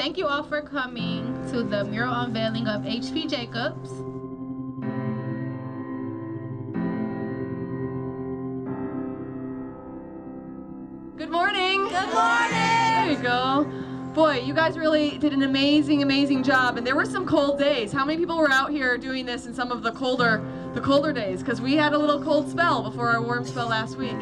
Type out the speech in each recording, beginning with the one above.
Thank you all for coming to the mural unveiling of H.P. Jacobs. Good morning. Good morning. There you go. Boy, you guys really did an amazing job, and there were some cold days. How many people were out here doing this in some of the colder days? Because we had a little cold spell before our warm spell last week.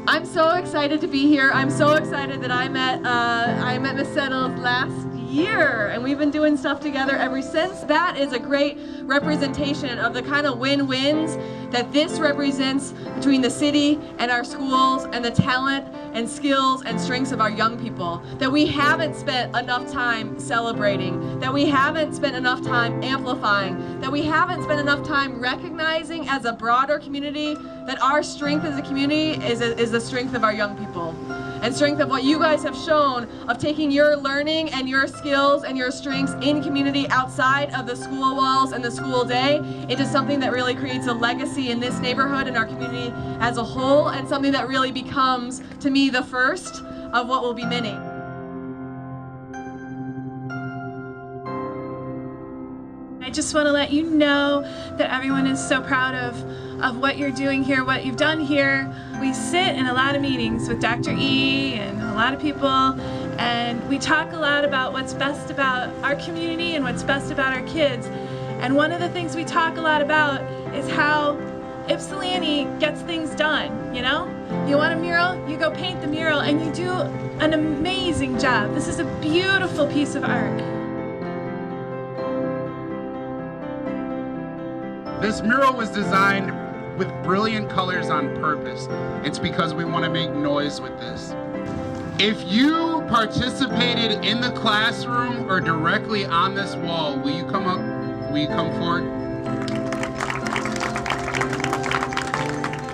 I'm so excited to be here. I'm so excited that I met Miss Settles last year, and we've been doing stuff together ever since. That is a great representation of the kind of win-wins that this represents between the city and our schools and the talent and skills and strengths of our young people. That we haven't spent enough time celebrating, that we haven't spent enough time amplifying, that we haven't spent enough time recognizing as a broader community that our strength as a community is the strength of our young people. And strength of what you guys have shown of taking your learning and your skills and your strengths in community outside of the school walls and the school day into something that really creates a legacy in this neighborhood and our community as a whole, and something that really becomes, to me, the first of what will be many. I just want to let you know that everyone is so proud of what you're doing here, what you've done here. We sit in a lot of meetings with Dr. E and a lot of people, and we talk a lot about what's best about our community and what's best about our kids. And one of the things we talk a lot about is how Ypsilanti gets things done, you know? You want a mural? You go paint the mural, and you do an amazing job. This is a beautiful piece of art. This mural was designed with brilliant colors on purpose. It's because we want to make noise with this. If you participated in the classroom or directly on this wall, will you come up? Will you come forward?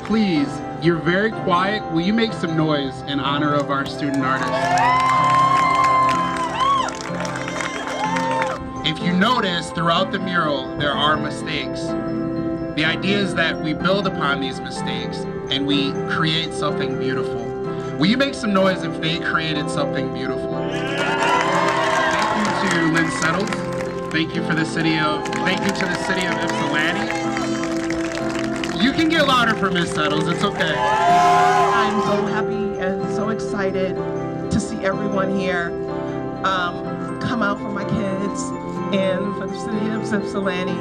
Please, you're very quiet. Will you make some noise in honor of our student artists? If you notice, throughout the mural, there are mistakes. The idea is that we build upon these mistakes and we create something beautiful. Will you make some noise if they created something beautiful? Thank you to Lynn Settles. Thank you to the city of Ypsilanti. You can get louder for Miss Settles, it's okay. I'm so happy and so excited to see everyone here come out for my kids and for the city of Ypsilanti.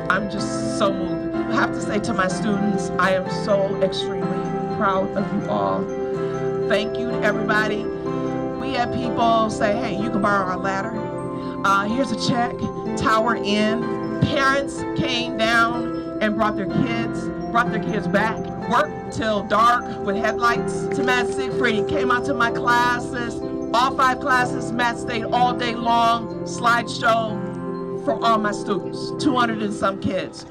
I'm just so moved. I have to say to my students, I am so extremely proud of you all. Thank you to everybody. We had people say, hey, you can borrow our ladder. Here's a check, Tower Inn. Parents came down and brought their kids back. Worked till dark with headlights. To Matt Siegfried, came out to my classes, all 5 classes. Matt stayed all day long, slideshow for all my students, 200 and some kids.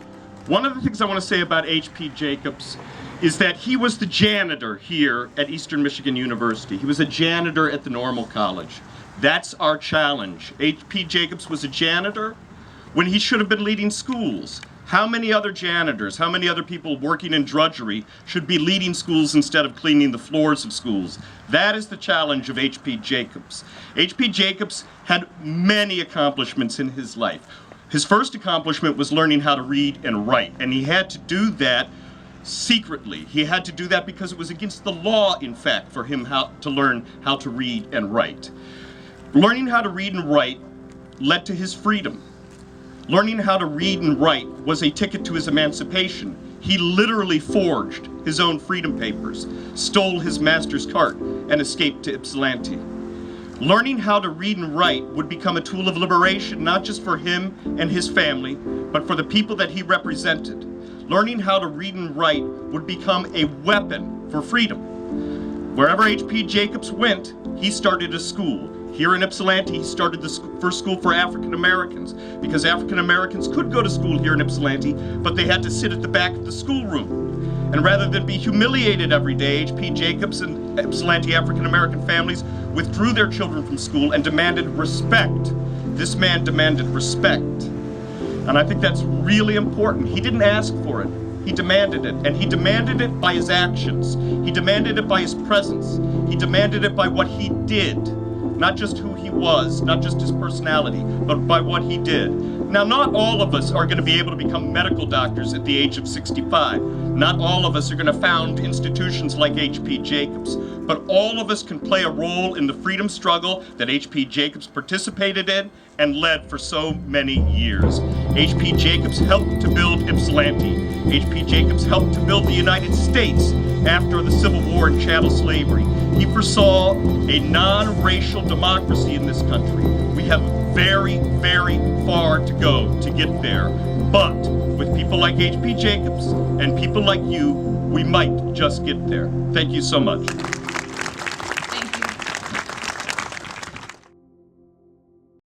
One of the things I want to say about H.P. Jacobs is that he was the janitor here at Eastern Michigan University. He was a janitor at the Normal College. That's our challenge. H.P. Jacobs was a janitor when he should have been leading schools. How many other janitors, how many other people working in drudgery should be leading schools instead of cleaning the floors of schools? That is the challenge of H.P. Jacobs. H.P. Jacobs had many accomplishments in his life. His first accomplishment was learning how to read and write, and he had to do that secretly. He had to do that because it was against the law, in fact, for him to learn how to read and write. Learning how to read and write led to his freedom. Learning how to read and write was a ticket to his emancipation. He literally forged his own freedom papers, stole his master's cart, and escaped to Ypsilanti. Learning how to read and write would become a tool of liberation, not just for him and his family, but for the people that he represented. Learning how to read and write would become a weapon for freedom. Wherever H.P. Jacobs went, he started a school. Here in Ypsilanti, he started the first school for African Americans, because African Americans could go to school here in Ypsilanti, but they had to sit at the back of the schoolroom. And rather than be humiliated every day, H.P. Jacobs and Ypsilanti African American families withdrew their children from school and demanded respect. This man demanded respect. And I think that's really important. He didn't ask for it. He demanded it, and he demanded it by his actions. He demanded it by his presence. He demanded it by what he did. Not just who he was, not just his personality, but by what he did. Now, not all of us are going to be able to become medical doctors at the age of 65. Not all of us are going to found institutions like H.P. Jacobs. But all of us can play a role in the freedom struggle that H.P. Jacobs participated in and led for so many years. H.P. Jacobs helped to build Ypsilanti. H.P. Jacobs helped to build the United States after the Civil War and chattel slavery. He foresaw a non-racial democracy in this country. We have very, very far to go to get there. But with people like H.P. Jacobs and people like you, we might just get there. Thank you so much.